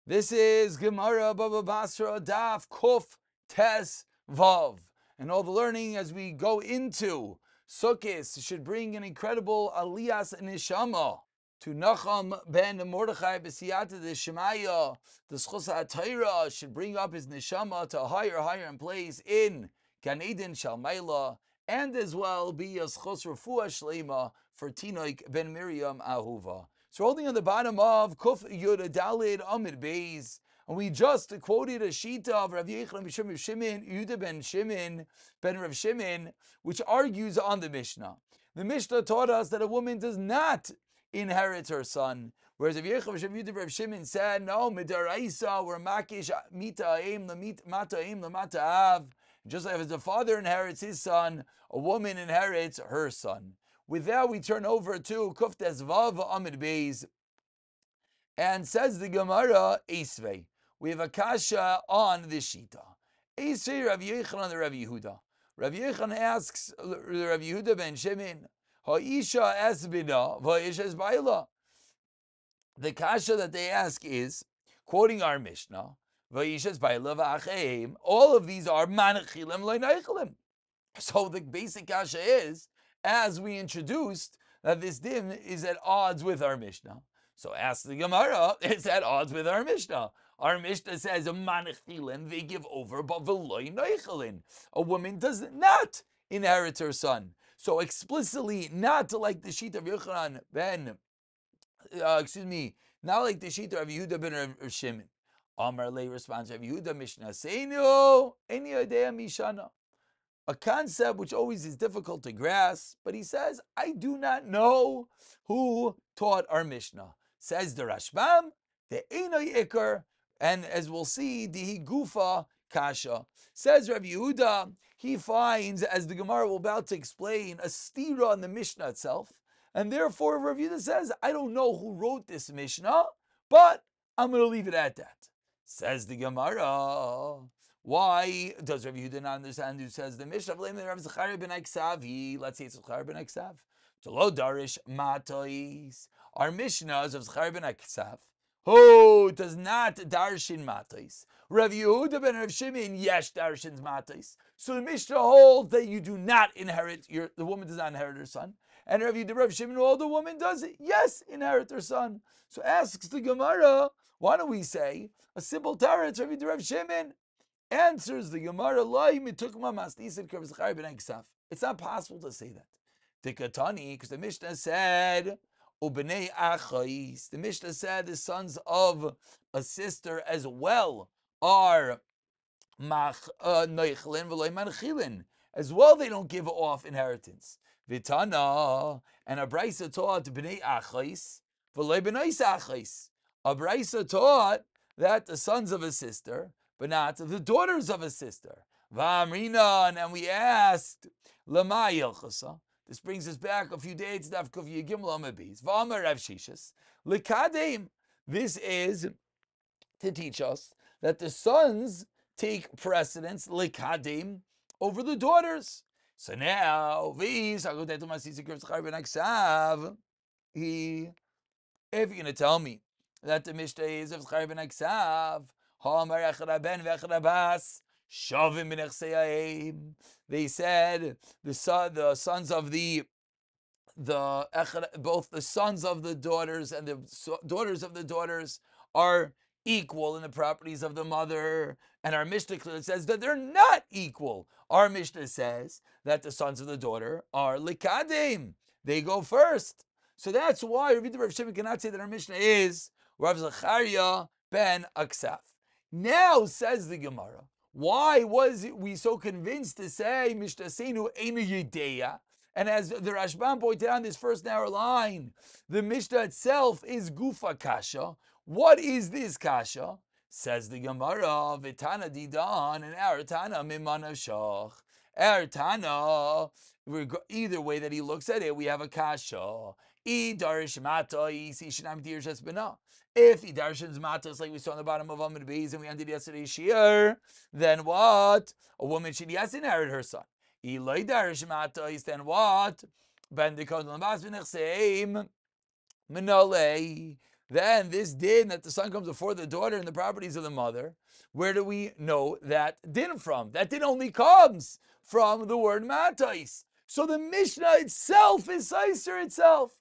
This is Gemara Baba Basra Daf Kuf Tes Vav. And all the learning as we go into Sukkot should bring an incredible aliyas neshama to Lnachom ben Mordechai b'siyata de Shemaya. The Lezchut HaTorah should bring up his neshama to a higher in place in Gan Eden Shalmaila, and as well be a Zchus Refuah Shleima for Tinoik ben Miriam Ahuva. So holding on the bottom of Kuf Yud Dalid Amid Beis, and we just quoted a shita of Rav Yechon B'Shem Shimon, Yehuda ben Shimon, ben Rav Shimon, which argues on the Mishnah. The Mishnah taught us that a woman does not inherit her son, whereas Rav Yechon B'Shem Yehuda ben Rav Shimon said, no, midaraisa, we're makish mita aim lamata av. Just like as the father inherits his son, a woman inherits her son. With that, we turn over to Kuftes Vav Amid Beis, and says the Gemara Esvei. We have a kasha on the shita. Esvei Rav Yechon on the Rav Yehuda. Rav Yechon asks Rav Yehuda ben Shimon, Ha'isha es bina, va'isha es ba'ila. The kasha that they ask is, quoting our Mishnah, va'isha es ba'ila va'acheim, all of these are manachilim lo'neichelim. So the basic kasha is, as we introduced, that this din is at odds with our Mishnah. So ask the Gemara, it's at odds with our Mishnah. Our Mishnah says, manechilin, they give over, but v'loi noichelin. A woman does not inherit her son. So explicitly, not like the sheet of Yochanan ben, not like the sheet of Yehuda ben Rav Shimon. Amar le responds, Rav Yehuda Mishnah, Seinu, eni yodea mishana. A concept which always is difficult to grasp, but he says, I do not know who taught our Mishnah. Says the Rashbam, the Einoi Ikar, and as we'll see, the Gufa Kasha. Says Rabbi Yehuda, he finds, as the Gemara will about to explain, a stira in the Mishnah itself, and therefore Rabbi Yehuda says, I don't know who wrote this Mishnah, but I'm going to leave it at that. Says the Gemara, why does Rabbi Yehuda not understand who says the Mishnah? Let's say it's Zechariah ben Aksav. To lo darish matais. Our Mishnah is of Zechariah ben Aksav, who does not darshin matais. Rabbi Yehuda ben Rav Shimon, yes, darshins matais. So the Mishnah holds that you do not inherit the woman does not inherit her son. And Rabbi Yehuda ben Rav Shimon, well, the woman does it, yes, inherit her son. So asks the Gemara, why don't we say a simple Torah? It's Rabbi Yehuda ben Rav Shimon. Answers the Gemara, it's not possible to say that. Tikatani, because the Mishnah said, Ubnei achais. The Mishnah said the sons of a sister as well are noichlin v'loy manchilin. As well, they don't give off inheritance. Vitana, and a brisa taught bnei achais v'loy bnei achais. A brisa taught that the sons of a sister, but not the daughters of a sister. V'amrina, and we asked, Lama yilchasa. This brings us back a few days. Daf Yomi Clear Concise. V'amar Rav Shishas lekadim. This is to teach us that the sons take precedence lekadim over the daughters. So now, if you're going to tell me that the Mishnah is of Zechariah ben Aksav, they said the sons of both the sons of the daughters and the daughters of the daughters are equal in the properties of the mother. And our Mishnah clearly says that they're not equal. Our Mishnah says that the sons of the daughter are likadim. They go first. So that's why Rav Shimon cannot say that our Mishnah is Rav Zechariah ben Aksav. Now, says the Gemara, why was we so convinced to say Mishnah Seinu Einu Yedeya? And as the Rashbam pointed out in this first narrow line, the Mishnah itself is Gufa Kasha. What is this Kasha? Says the Gemara, Vitana Didan, and our Tana Mimana Shach. Our Tana, either way that he looks at it, we have a Kasha. If he darshans matas like we saw on the bottom of Amid Beis and we ended yesterday's shiur, then what? A woman should yes inherit her son. Eloi darish matas, then what? Ben dekod l'bas v'nechseim minolei. then this din that the son comes before the daughter and the properties of the mother, where do we know that din from? That din only comes from the word matais. So the Mishnah itself is Seiser itself.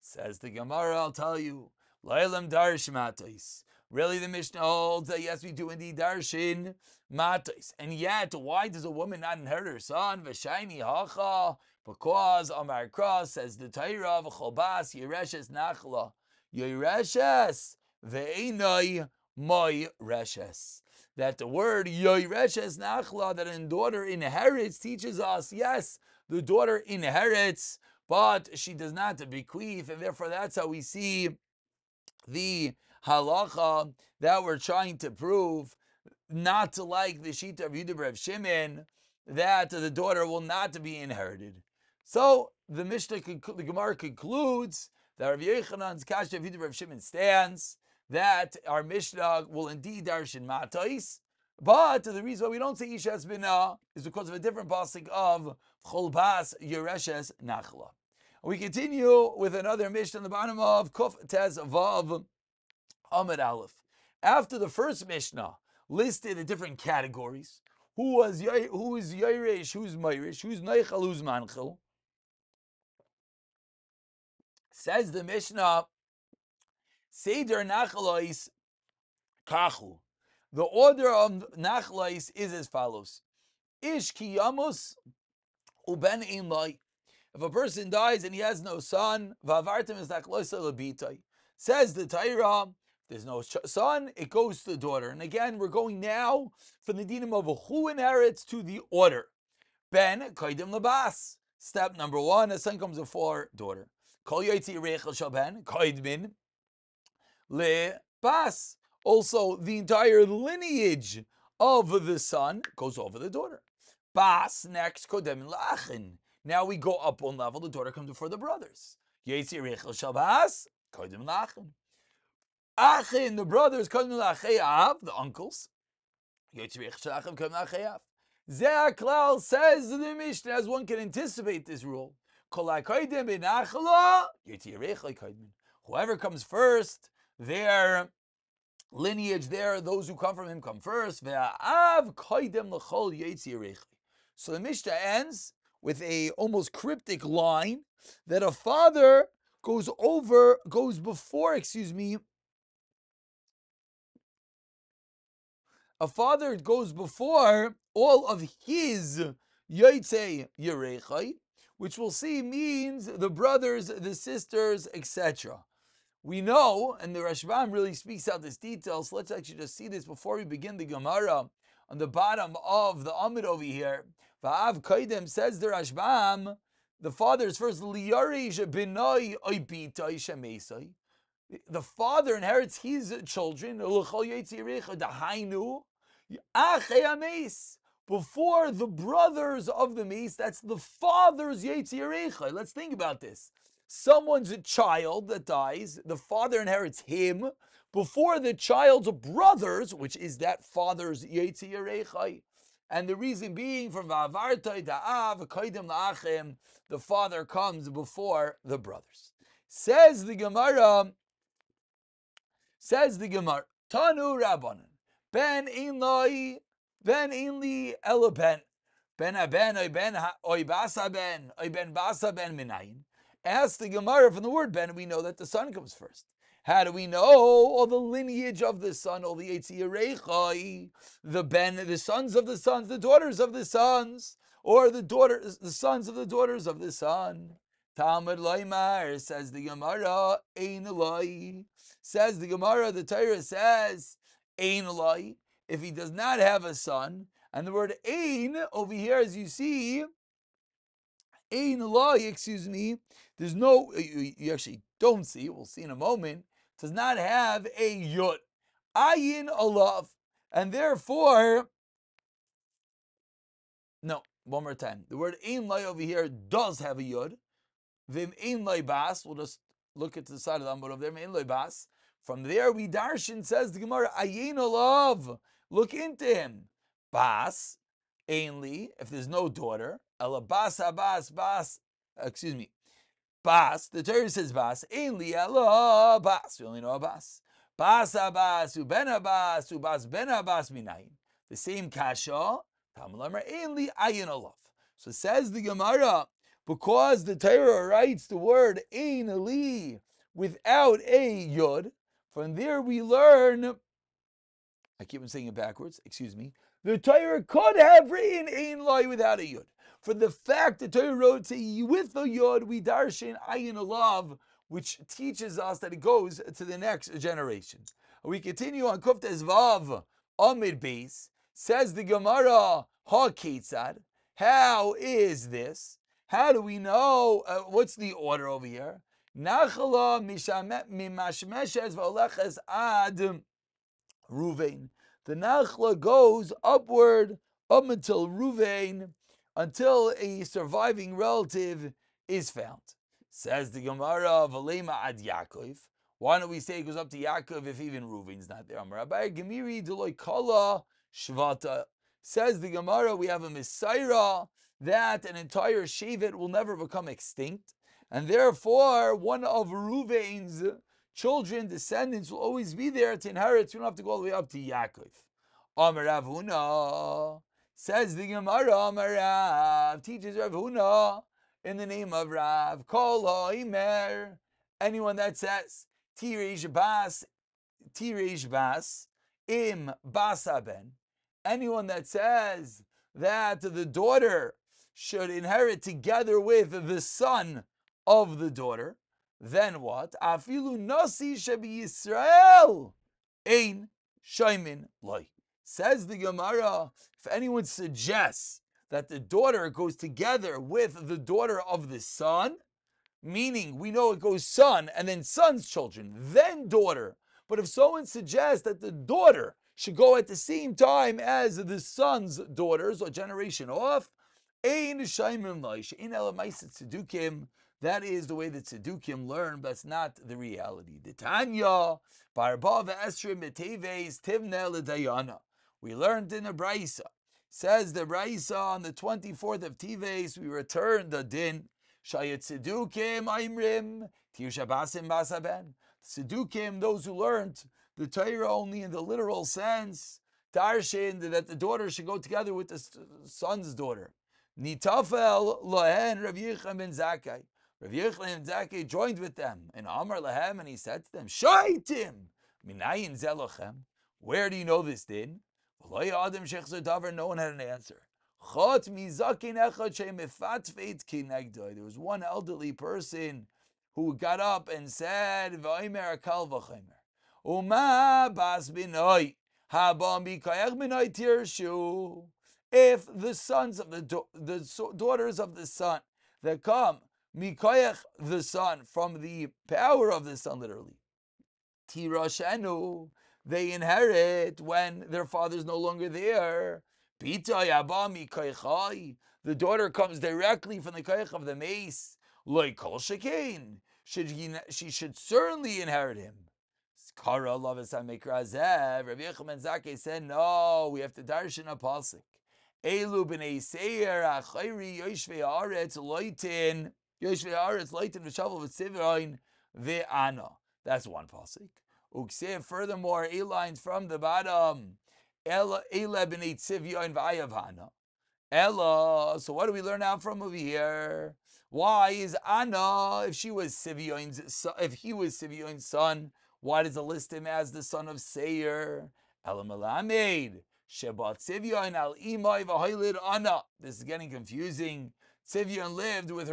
Says the Gemara, I'll tell you, Lailam Darsh matais. Really, the Mishnah holds that yes, we do indeed darshin matais. And yet, why does a woman not inherit her son? V'shayni hacha. Because Amar Cross says the Torah of Cholbas Yereshes Nachla Yereshes ve'enoi Moy Reshes. That the word Yereshes Nachla, that a daughter inherits, teaches us yes, the daughter inherits, but she does not bequeath, and therefore that's how we see the halacha that we're trying to prove, not to like the Shita of Yehuda Reb Shimon, that the daughter will not be inherited. So the Mishnah, the Gemara concludes that Rav Yechanan's Kasha of Yehuda Reb Shimon stands, that our Mishnah will indeed darshin matais, but the reason why we don't say Ishes Binah is because of a different pasuk of Cholbas Yereshes Nachla. We continue with another Mishnah on the bottom of Kuf Tez Vav Amud Aleph. After the first Mishnah listed the different categories, who is Yairish, who's Meirish, who's Neichel, who's Manchel, says the Mishnah, Seder Nachalois Kachu. The order of Nachlais is as follows: Ish Kiyamus Uben Ein. If a person dies and he has no son, Vavartim is Nachloisa Labitai. Says the Torah, there's no son, it goes to the daughter. And again, we're going now from the dinim of who inherits to the order. Ben Kaidim Labas. Step number one, a son comes before daughter. Kol Yaitzi Rechel Shaben Kaidmin Le Bas. Also, the entire lineage of the son goes over the daughter. Bas next Kodem Lachin. Now we go up one level. The daughter comes before the brothers. Yaitzi Rechel Shabas Kodem Lachin. Achin, the brothers, Kodem Lachayav, the uncles. Yaitzi Rechel Shabas Kodem Lachayav. Ze'aklal, says the Mishnah, as one can anticipate this rule. Whoever comes first, their lineage there, those who come from him come first. So the Mishnah ends with a almost cryptic line that a father goes before all of his Yotzei Yerechai, which we'll see means the brothers, the sisters, etc. We know, and the Rashbam really speaks out this detail, so let's actually just see this before we begin the Gemara. On the bottom of the Amid over here, Va'av Kaidem, says the Rashbam, the father is first Liyarish B'nai Oibitay Shemesai. The father inherits his children, before the brothers of the mace. That's the father's Yetzirechai. Let's think about this. Someone's a child that dies, the father inherits him before the child's brothers, which is that father's Yetzirechai. And the reason being, from Va'avartai Da'av Kaidim La'achem, the father comes before the brothers. Says the Gemara, Tanu Rabbanan, Ben Inloi, Ben Inli Ela Ben, Ben Aben, Oy Basa Ben, Oy Ben Basa Ben Minayin. Ask the Gemara from the word Ben, we know that the son comes first. How do we know all the lineage of the son, all the Yetzirechai, the Ben, the sons of the sons, the daughters of the sons, or the sons of the daughters of the son? Talmud Loimar, says the Gemara, Ein Eloi. Says the Gemara, the Torah says, Ein Eloi, if he does not have a son. And the word Ein, over here, as you see, Ein Eloi, there's no, you actually don't see, we'll see in a moment, does not have a Yud. Ayin Alav. And therefore, no, one more time. The word Ein Eloi over here does have a Yud. Vim Ein Eloi Bas, we'll just look at the side of the Amud over there, Ein Eloi Bas. From there, we darshan, says the Gemara, Ayin Alav, look into him. Bas, Ainli, if there's no daughter, Ela Bas Habas Bas, Bas, the Torah says Bas, Ein li ela Bas. We only know a Bas. Bas Abbas, Uben Abbas, Ubas Ben Abbas minayin. The same kasha, Talmud Lamar, Ein li ayin alav. So says the Gemara, because the Torah writes the word Ein li without a yud, from there we learn, I keep on saying it backwards, excuse me, the Torah could have written Ein li without a yud. For the fact the Torah wrote with the yod, we darshan ayin alav, which teaches us that it goes to the next generations. We continue on Kuftes Vav Amid Beis. Says the Gemara, Ha Ketzad. How is this? How do we know? What's the order over here? Nachala mimashmeshes v'oleches ad Ruvain. The Nachla goes upward up until Ruvain, until a surviving relative is found. Says the Gemara, Valema ad Yaakov. Why don't we say it goes up to Yaakov if even Ruvain's not there? Rabbi Gemiri Deloy Kala Shvata. Says the Gemara, we have a Messiah that an entire Shevet will never become extinct, and therefore one of Ruvain's children, descendants, will always be there to inherit. So we don't have to go all the way up to Yaakov. Amar Rav Huna, says the Gemara, Amar Rav, teaches Rav Huna in the name of Rav, Kol Haimer, anyone that says, Tireish Bas, Im Basaben, anyone that says that the daughter should inherit together with the son of the daughter, then what? Afilu nasi shebi Yisrael ein shaymin loy. Says the Gemara, if anyone suggests that the daughter goes together with the daughter of the son, meaning we know it goes son and then son's children, then daughter. But if someone suggests that the daughter should go at the same time as the son's daughters, a generation off, ein shaymin loy, she'ein elamaisa tzedukim. That is the way that Tzedukim learn, but it's not the reality. The Tanya, Barba ve'esrim beteves tivne l'dayana. We learned in the Brisa. Says the Brisa on the 24th of Tives, we return the din. Shayat Tzedukim aimrim tir shabasim basaben. Tzedukim, those who learned the Torah only in the literal sense, darshan that the daughter should go together with the son's daughter. Nitafel lohen Rav Yechon ben Zakkai. Rav Yechon ben Zakkai joined with them, and Amar lahem, and he said to them, Shaitim, minayin zelochem. Where do you know this din? No one had an answer. There was one elderly person who got up and said, if the sons of the daughters of the son that come mikoyach the son from the power of the son, literally, tirashenu, they inherit when their father is no longer there. The daughter comes directly from the koyach of the mace. Like kol shekain, she should certainly inherit him. Kara lavasam mekrazev. Rabbi Yechon ben Zakkai said, no, we have to darshan a pasuk. Elu b'nei seir achayri yoshvei haaretz loitin v'shavel v'tzivrain ve'ana. That's one pasuk. Uksev, furthermore, 8 lines from the bottom. Ela b'nei tzivyain v'ayav hana. Ella. So what do we learn out from over here? Why is Anna, if he was Sivyoin's son, why does it list him as the son of Seir? Ella melamed shebat Sivyoin al imay v'haylid Anna. This is getting confusing. Sivyoin lived with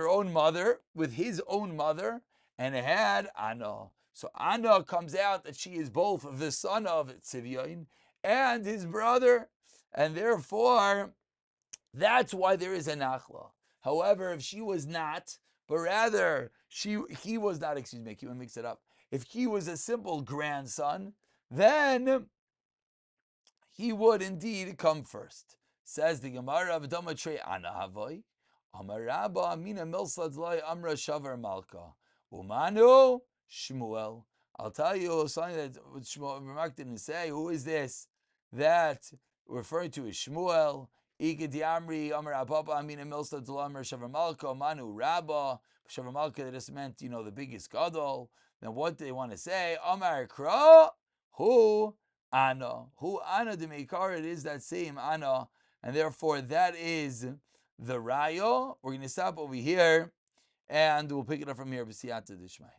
his own mother, and had Anna. So Anna comes out that she is both the son of Sivyoin and his brother, and therefore that's why there is a nachla. However, if she was not, but rather he was not, excuse me, I keep mix it up. If he was a simple grandson, then he would indeed come first. Says the Gemara of Damatrei Anahavoy, Amarabba Amina Milsadlai Amra Shavar Malka. Umanu Shmuel. I'll tell you something that Shmuel didn't say. Who is this that referring to is Shmuel? Ika diamri Amar Ababa Amina Milsta Dulamer Shavamalka Manu Rabba Shavamalka. That just meant the biggest gadol. Then what they want to say? Amar Kra Hu Ana the Meikar. It is that same Ana, and therefore that is the Rayo. We're going to stop over here, and we'll pick it up from here. B'siyata Dishmai.